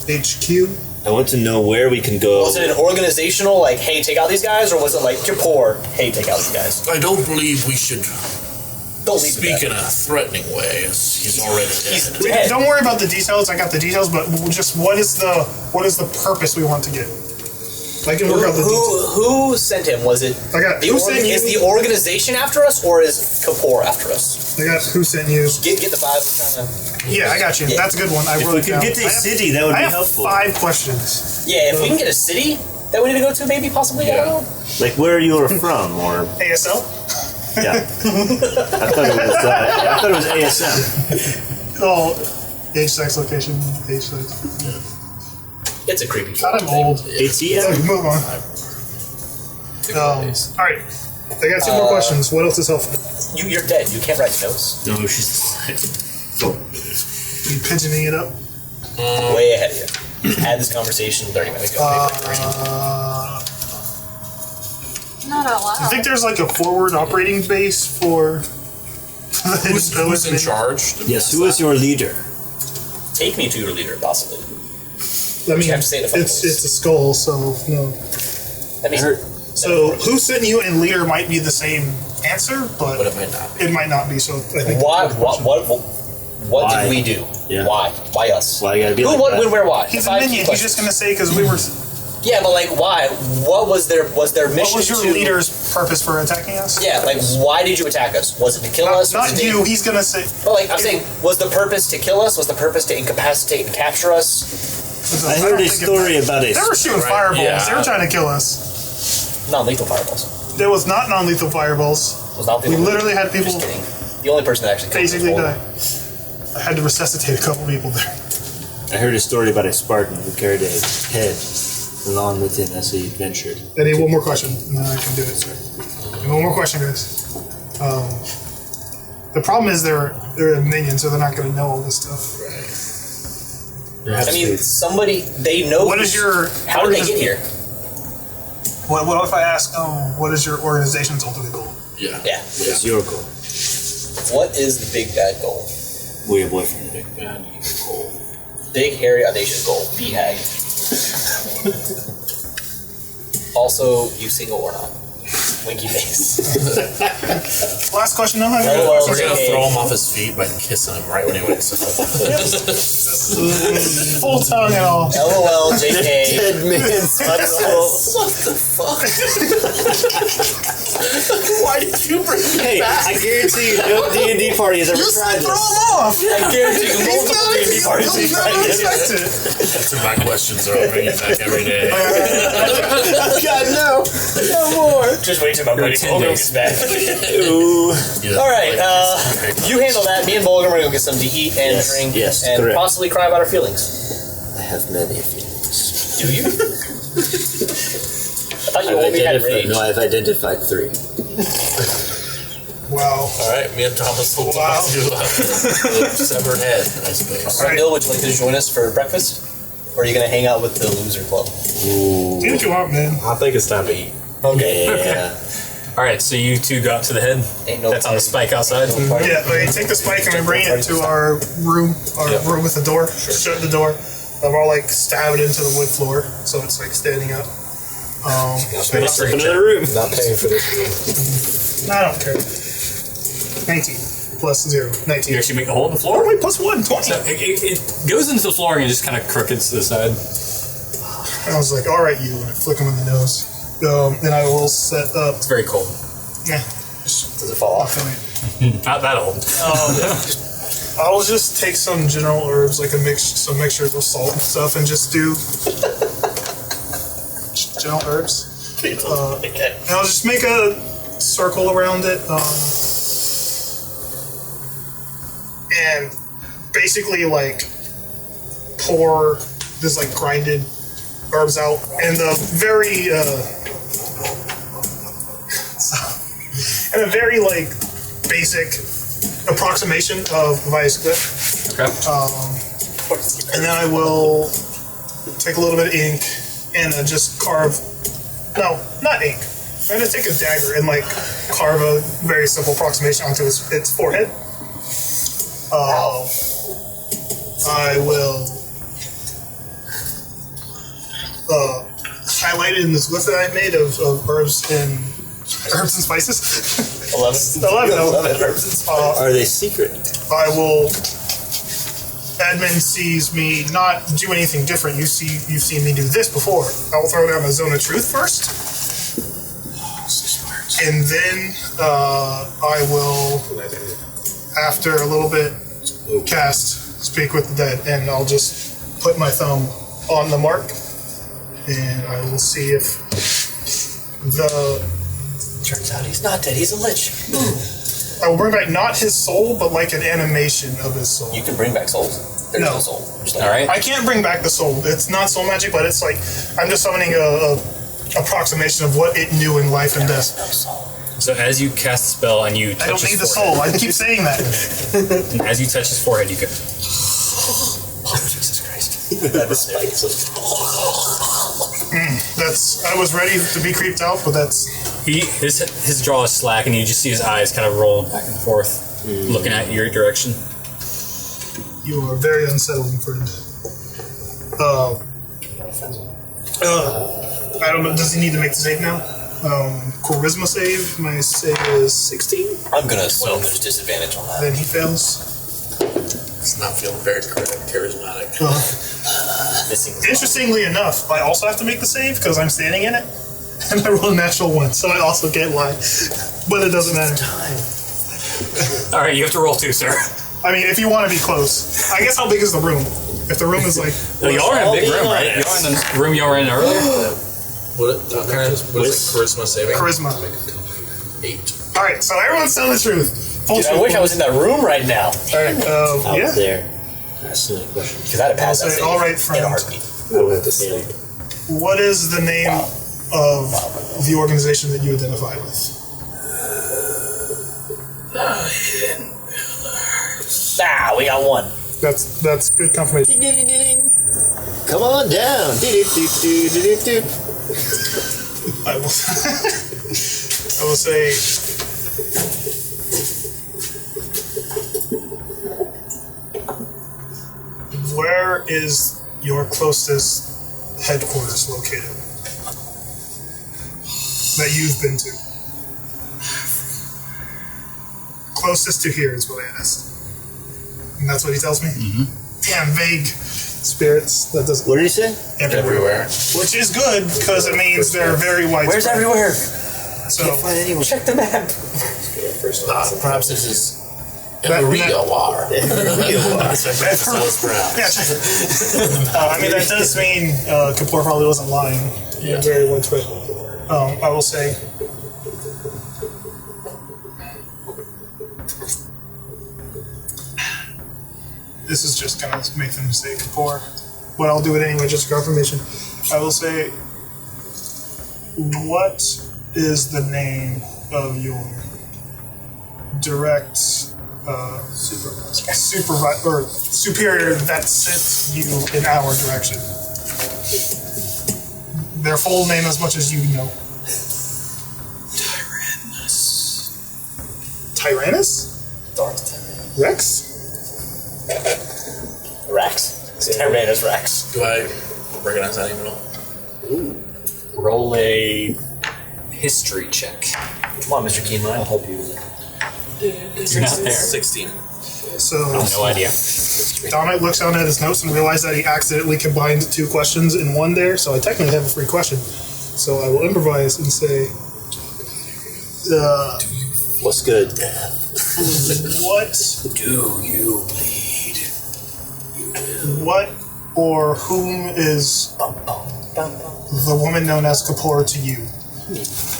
HQ. I want to know where we can go. Was it an organizational, like, hey, take out these guys? Or was it like, you're poor, hey, take out these guys? I don't believe we should Don't leave speak it in a threatening way, as he's already He's dead. dead. Don't worry about the details. I got the details, but just what is the purpose we want to get? I can work out the details. Who sent him? Was it I got who sent you. is the organization after us, or is Kapoor after us? I got who sent you. Get the vibe. Yeah, I got you. Yeah. That's a good one. I If wrote we it could down. get to I a have- city, that would I be have helpful. 5 questions. Yeah, if we can get a city that we need to go to, maybe possibly. I don't know. Like where you are from, or ASL. yeah. I thought it was ASM. Oh, age, sex, location, age, sex. It's a creepy. God, I'm old. ATM. Move on. All right. I got 2 more questions. What else is helpful? You're dead. You can't write notes. No, she's. You pigeoning it up? Way ahead of you. Had this conversation 30 minutes ago. Not out loud. I think there's like a forward operating base for. Who's in charge? Yes, who is your leader? Take me to your leader, possibly. I mean, You have to say it if I'm it's a skull, so no. That means So who sent you and leader might be the same answer, but But it might not. it might not be. So I think. what Why? did we do? Yeah. Why? Why us? Why you gotta be Who, like what, that? when, where, why? He's The a five minion. key He's just gonna say because we were. Yeah, but like, why? What was their mission? What was your to, leader's purpose for attacking us? Yeah, like, why did you attack us? Was it to kill us? Not Was it you. He's gonna say. But like, I'm saying, was the purpose to kill us? Was the purpose to incapacitate and capture us? I heard a story about a. They were shooting fireballs. yeah. They were trying to kill us. Non-lethal fireballs. There was not non-lethal fireballs. Was not We literally had people Just kidding. The only person that actually killed basically was die. I had to resuscitate a couple people there. I heard a story about a Spartan who carried a head along with him as he ventured. I need one more question, and then I can do it, sir. And one more question, guys. The problem is they're a minion, so they're not going to know all this stuff. I mean, somebody, they know. What is your... How did they get here? What if I ask, what is your organization's ultimate goal? Yeah. Yeah. What is your goal? What is the big bad goal? We're your boyfriend, Big Bad. Big, hairy, audacious goal. BHAG. Also, you single or not? Winky face. Last question, no? LOL, We're gonna JK. throw him off his feet by kissing him right when he wakes up. Full tongue and all. LOL, JK. Dead man's butthole. What the fuck? Why did you bring me Hey, back? I guarantee you no D&D party has ever tried Throw this. him off! I guarantee you multiple D&D parties He'll we've never tried this. expect it. Answer my questions or I'll bring you back every day. God, no. No more. Just wait till my buddy 10 Bolgrim days. gets back. Ooh. Alright, you handle that. Me and Bolgrim are gonna go get something to eat and Yes, drink yes, and correct. possibly cry about our feelings. I have many feelings. Do you? I thought you only had rage. No, I've identified 3. Wow. Alright, me and Thomas will talk to severed head, I suppose. Alright, Bill, would you like to join us for breakfast? Or are you gonna hang out with the loser club? Ooh. Do what you want, man. I think it's time to eat. Okay. Yeah. All right, so you two go out to the head. Ain't no That's on the party. spike outside. No party. Yeah, we take the spike and we bring it to our room with the door. Shut the door. We're all like stabbed into the wood floor, so it's like standing up. Let's up another room. Not paying for this. I don't care. 19 plus 0. 19. You actually make a hole in the floor. Oh, wait, plus 1. 20. So it goes into the flooring and just kind of crookeds to the side. I was like, alright, you. And I flick him in the nose. And I will set up. It's very cold. Yeah. Does it fall off? Not that old. I'll just take some general herbs, like some mixtures of salt and stuff, and just do general herbs. And I'll just make a circle around it, and basically like pour this like grinded herbs out, and a very like basic approximation of vice grip. Okay. And then I will take a little bit of ink and just carve. No, not ink. I'm gonna take a dagger and like carve a very simple approximation onto its forehead. I will highlight it in this list that I made of herbs and spices. 11. 11 herbs and spices. Are they secret? I will. Admin sees me not do anything different. You've seen me do this before. I will throw down a zone of truth first, and then I will, after a little bit, cast Speak with the Dead, and I'll just put my thumb on the mark, and I will see if the. Turns out he's not dead, he's a lich. I will bring back not his soul, but like an animation of his soul. You can bring back souls. There's No. no soul. Just like- All right. I can't bring back the soul. It's not soul magic, but it's like I'm just summoning a approximation of what it knew in life and death. So as you cast the spell and you touch I don't his need the forehead, soul. I keep saying that. and as you touch his forehead, you can. Oh, Jesus Christ. That's. I was ready to be creeped out, but that's His jaw is slack, and you just see his eyes kind of roll back and forth, looking at your direction. You are very unsettling, friend. I don't know. Does he need to make the save now? Charisma save. My save is 16. I'm gonna assume there's disadvantage on that. Then he fails. It's not feeling very charismatic. Interestingly enough, I also have to make the save because I'm standing in it, and I rolled a natural 1, so I also can't lie. But it doesn't matter. All right, you have to roll 2, sir. I mean, if you want to be close, I guess how big is the room? If the room is like, No, y'all are in a big room, right? Y'all are in the room y'all were in earlier. What is charisma saving? charisma. 8. All right, so everyone's telling the truth. Dude, I wish I was in that room right now. All right, Out yeah. there. That's the question. Because I'd have passed that Say, save all right, in friend. a heartbeat. I would have to say. What is the name of the organization that you identify with? Ah, we got one. That's good confirmation. Come on down. Do-do-do-do-do-do-do. I will. I will say. Where is your closest headquarters located that you've been to? Closest to here is what I asked. And that's what he tells me? Mm-hmm. Damn, vague spirits. That doesn't. What did he say? Everywhere. Which is good, because it means they're very widespread. Where's everywhere? So, Check the map. Perhaps this is That- Everywhere. yeah, check it. I mean, that does mean Kapoor probably wasn't lying. Yeah. Very widespread. I will say. This is just gonna make them say Kapoor, but I'll do it anyway, just for confirmation. I will say, what is the name of your direct superior that sent you in our direction? Their full name, as much as you know. Tyrannus? Rex? Rax. Tyrannus Rax. Do I recognize that name at all? Roll a history check. Come on, Mr. Keenline. I'll help you. You're not there. 16. So No idea. Dominic looks down at his notes and realizes that he accidentally combined 2 questions in one there, so I technically have a free question. So I will improvise and say, What's good? what Do you bleed? what or whom is the woman known as Kapoor to you?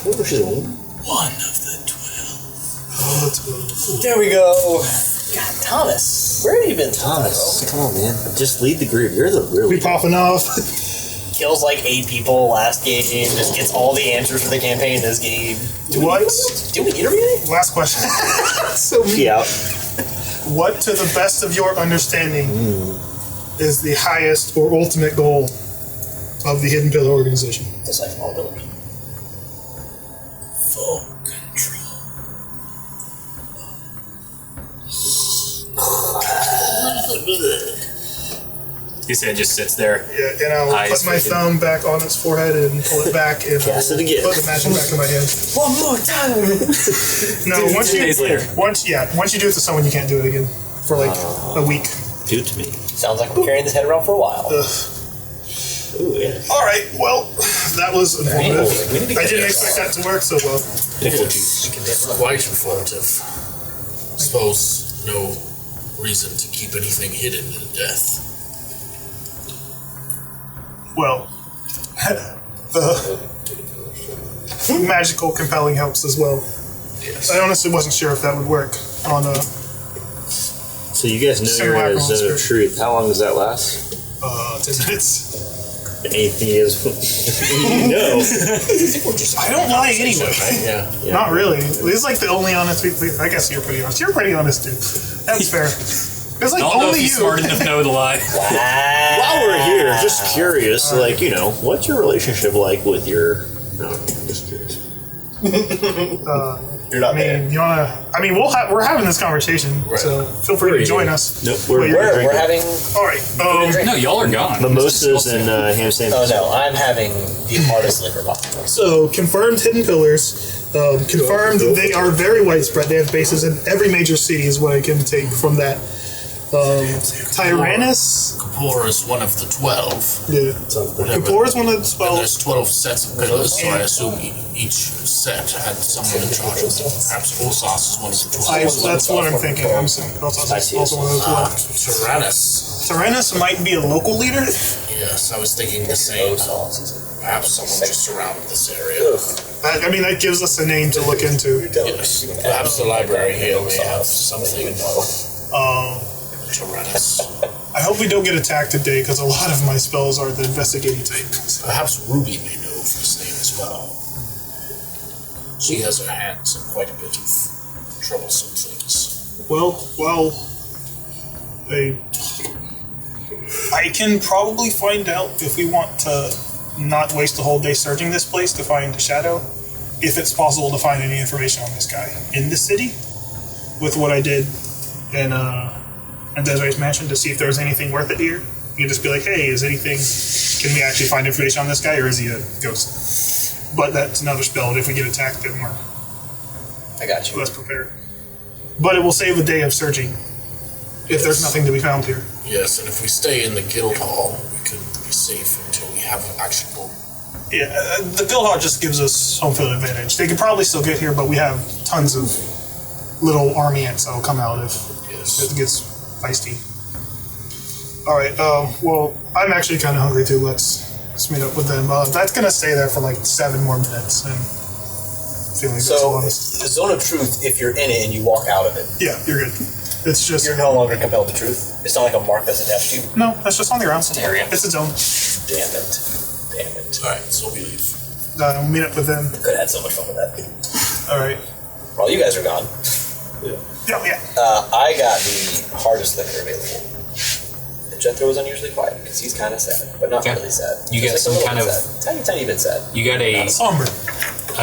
What was she doing? One of the 12. There we go. God, Thomas. Where have you been? Thomas, come on, man. Just lead the group. You're the real. We popping off. Kills like 8 people last game. Just gets all the answers for the campaign this game. What? Do we interview it? Last question. Yeah. What, to the best of your understanding, is the highest or ultimate goal of the Hidden Pillar organization? Aside from all ability. Full control. He said just sits there. Yeah, and I'll Eyes put my fixed. thumb back on its forehead and pull it back and Cast it again. put the magic back in my hand. One more time. No, once 2 days later. once you do it to someone, you can't do it again for like a week. Do it to me. Sounds like we're carrying this head around for a while. Ooh, yeah. All right, well, that was informative. We need to I get didn't this expect that to work so well. Pickle juice. Quite informative. Suppose no reason to keep anything hidden in death. Well, the magical compelling helps as well. Yes. I honestly wasn't sure if that would work on a So you guys know you're in a zone of truth. How long does that last? 10 minutes. Anything is you know. I don't lie anyway. Right? Yeah. Not really. It's like the only honest people. I guess you're pretty honest. You're pretty honest too. That's fair. It's like Don't know if only he's you. smart enough to know the lie. While we're here, just curious, like, you know, what's your relationship like with your... No, I'm just curious. You're not there. You wanna? I mean, we're having this conversation, so feel free to join us. Nope, We're having. All right. No, y'all are gone. mimosas and ham sandwiches. Oh no, I'm having the hardest liquor possible. So confirmed hidden pillars. Confirmed they are very widespread. They have bases in every major city. Is what I can take from that. Tyrannus. Kapoor is one of the 12. Yeah. Kapoor is one of the And 12. there's 12 sets of pillars, so I assume each set had someone in charge of them. Perhaps Osas is one of the 12. That's what I'm thinking. I'm saying also one of those ones. Tyrannus. Tyrannus might be a local leader. Yes, I was thinking the same. Perhaps someone just around this area. I mean, that gives us a name to look into. Yes. Perhaps the library here may have something. Tyrannus. I hope we don't get attacked today, because a lot of my spells are the investigating type. Perhaps Ruby may know first name as well. She has her hands in quite a bit of troublesome things. Well, I can probably find out if we want to not waste the whole day searching this place to find the shadow, if it's possible to find any information on this guy in the city, with what I did in Desiree's mansion, to see if there was anything worth it here. You can just be like, hey, can we actually find information on this guy, or is he a ghost? But that's another spell, and if we get attacked, then we're I got you. less prepared. But it will save a day of searching, if there's nothing to be found here. Yes, and if we stay in the guild hall, we can be safe until we have an actionable. Yeah, the guild hall just gives us home field advantage. They could probably still get here, but we have tons of little army ants that'll come out if it gets feisty. Alright, well, I'm actually kind of hungry too. Let's meet up with them. That's going to stay there for like 7 more minutes. And feeling So, the zone of truth, if you're in it and you walk out of it, yeah, you're good. It's just... you're no longer compelled to truth. It's not like a mark that's attached to you. No, that's just on the ground. It's an area. It's its own. Damn it. Alright, so we leave. We'll meet up with them. Could have had so much fun with that. Alright. While you guys are gone, Yeah. I got the hardest liquor available. And Jethro was unusually quiet because he's kind of sad, but not really sad. You Just get some a little kind bit of- sad. tiny bit sad. You got a Somber.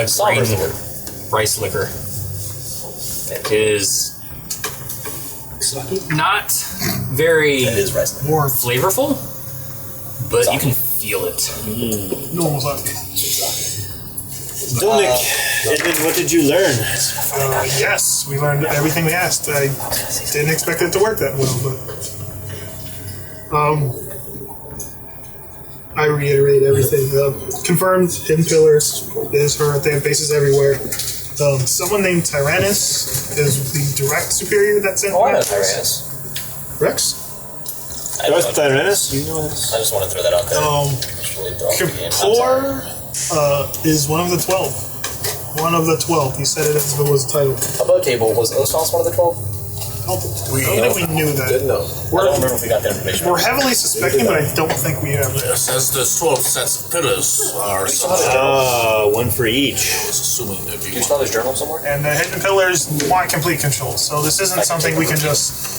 Somber's the green word. rice liquor. It is not very It is rice liquor. More flavorful, but you can feel it. normal sake. Dominic, Edmund, what did you learn? Yes, we learned everything we asked. I didn't expect it to work that well, but I reiterate everything. Confirmed hidden pillars is her. They have bases everywhere. Someone named Tyrannus is the direct superior that's in. Oh, I know Tyrannus. Rex. I don't Darth know. Tyrannus? You know this? I just want to throw that out there. Just really throw it out there. I'm sorry. Kapoor is one of the 12. One of the 12. He said it as if it was a title. Above table, was Osas one of the 12? I don't think we knew that. Didn't know. I don't remember if we got that information. We're heavily suspecting, but I don't think we have that. Yes, as there's 12 sets of pillars are One for each. I was assuming there'd Do be you one. saw this journal somewhere? And the hidden pillars want complete control. So this isn't something we can just.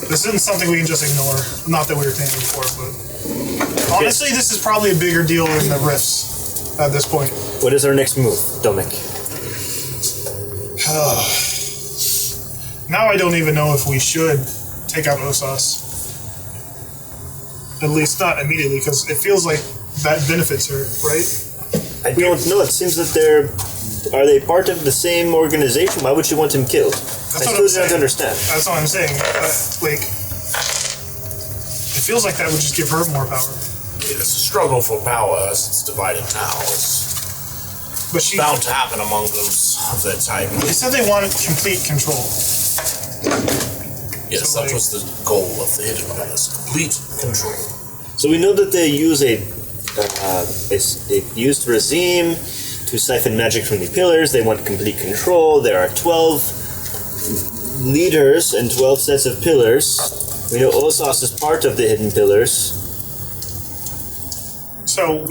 This isn't something we can just ignore. Not that we were thinking before, but honestly, this is probably a bigger deal than the rifts at this point. What is our next move, Dominic? Now I don't even know if we should take out Osas. At least not immediately, because it feels like that benefits her, right? I don't know. It seems that are they part of the same organization? Why would you want him killed? I what still I'm don't saying. understand. That's what I'm saying. It feels like that would just give her more power. It's a struggle for power as it's divided now. It's But she bound to happen among those of that type. They said they wanted complete control. Yes, So, that was the goal of the hidden pillars. Complete control. So we know that they use they used Razim to siphon magic from the pillars. They want complete control. There are 12 leaders and 12 sets of pillars. We know Osas is part of the hidden pillars. So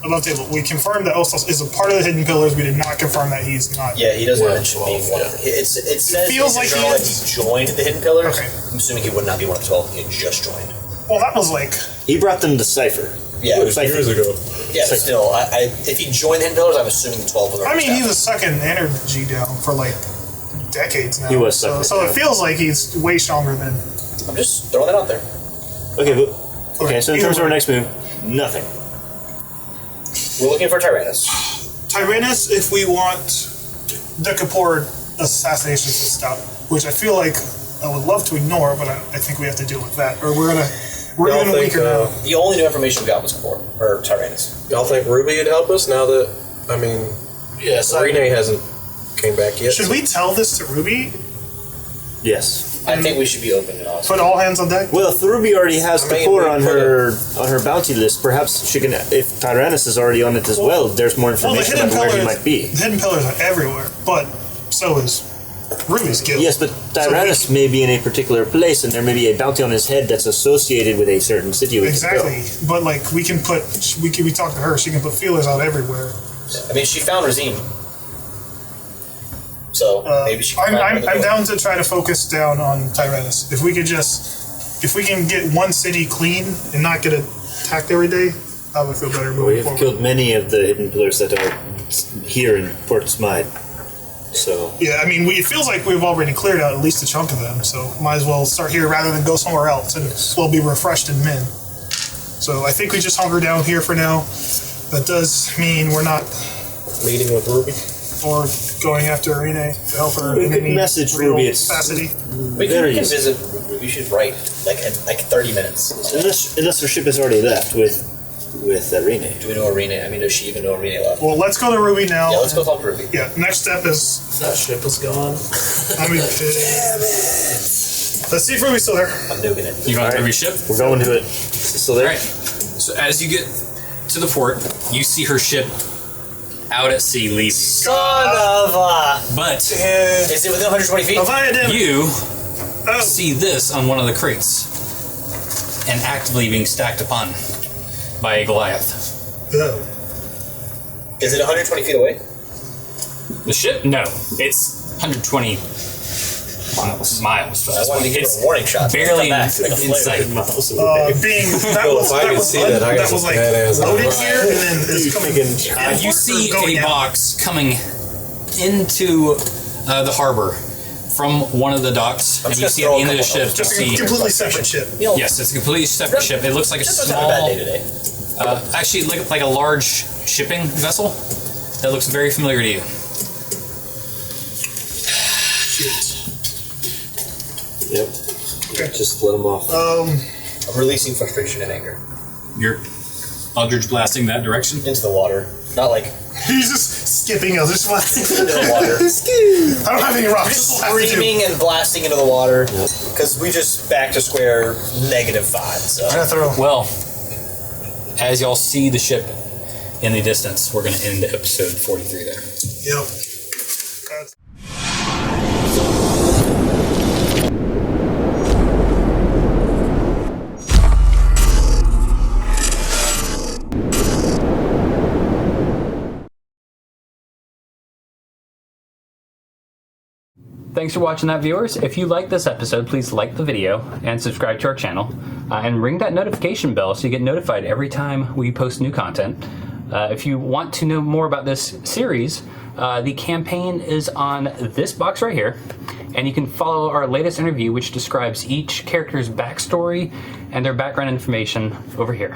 above table, we confirmed that Osas is a part of the hidden pillars. We did not confirm that he's not. Yeah, he doesn't Well, mention being one. yeah. It says feels in the like journal he that is. he joined the Hidden Pillars. Okay. I'm assuming he would not be one of 12. He had just joined. Well, that was like He brought them the cipher. Yeah. It was years ago. Yeah, but still, if he joined the Hidden Pillars, I'm assuming the 12 was already I mean, he was established. sucking energy down for like decades now. He was so sucking it feels like he's way stronger than. I'm just throwing that out there. Okay, so in terms of our next move, nothing. We're looking for Tyrannus. Tyrannus, if we want the Kapoor assassinations to stop, which I feel like I would love to ignore, but I think we have to deal with that, or we're Y'all even think, weaker now. The only new information we got was Kapoor, or Tyrannus. Y'all think Ruby would help us now that, I mean, Yes, Arine hasn't came back yet? Should we tell this to Ruby? Yes. I think we should be open and honest. Put all hands on deck? Well, if Ruby already has I mean, Kapoor we on her bounty list, perhaps she can. If Tyrannus is already on it as well, there's more Well, the information hidden about where he pillars, might be. the hidden pillars are everywhere, but so is Ruby's guild. Yes, but Tyrannus may be in a particular place, and there may be a bounty on his head that's associated with a certain city. We can go. Exactly, but like we talk to her. She can put feelers out everywhere. I mean, she found Razim. So maybe she can I'm down to try to focus down on Tyrannus. If we can get one city clean and not get attacked every day, I would feel better We moving have forward. killed many of the hidden pillars that are here in Port Smythe. So Yeah, I mean, it feels like we've already cleared out at least a chunk of them, so might as well start here rather than go somewhere else, and we'll be refreshed in men. So I think we just hunker down here for now. That does mean we're not Meeting with Ruby? or going after Arine to help her in any message real Ruby, it's- capacity. We Very can easy. visit. We should write in 30 minutes. unless her ship has already left with Arine. Do we know Arine? I mean, does she even know Arine left? Well, let's go to Ruby now. Yeah, let's go talk to Ruby. Yeah, next step is. that ship is gone. I mean, let's see if Ruby's still there. I'm nuking it. You going to your ship? We're going to it. Is it still there? Alright. So as you get to the port, you see her ship out at sea leaving. Son of a... But Is it within 120 feet? Leviathan! you Oh, see this on one of the crates and actively being stacked upon by a Goliath. oh. Is it 120 feet away? The ship? No. It's 120 miles. I wanted to give It's her a warning shot. barely Come back with a in sight. flavor. Miles away. Being that Well, was if I that could was, see that, I got that was some like badass loaded eyes. here and then it's coming. You see going a out. box coming into the harbor from one of the docks, I'm and just you gonna see at the throw end a of the couple ship, you Just a see... completely separate ship. You know, Yes, it's a completely separate ship. It looks like a just having a bad small... day today. Actually, like a large shipping vessel that looks very familiar to you. Yep. Okay. Just let them off. I'm releasing frustration and anger You're Eldritch blasting that direction. into the water. Not like He's just skipping us. Just like, into the water. I don't have any rocks. Screaming and blasting into the water. Because we just back to square -5. So. I'm gonna throw. Well, as y'all see the ship in the distance, we're going to end episode 43 there. Yep. Thanks for watching that, viewers. If you like this episode, please like the video and subscribe to our channel. And ring that notification bell so you get notified every time we post new content. If you want to know more about this series, the campaign is on this box right here. And you can follow our latest interview, which describes each character's backstory and their background information over here.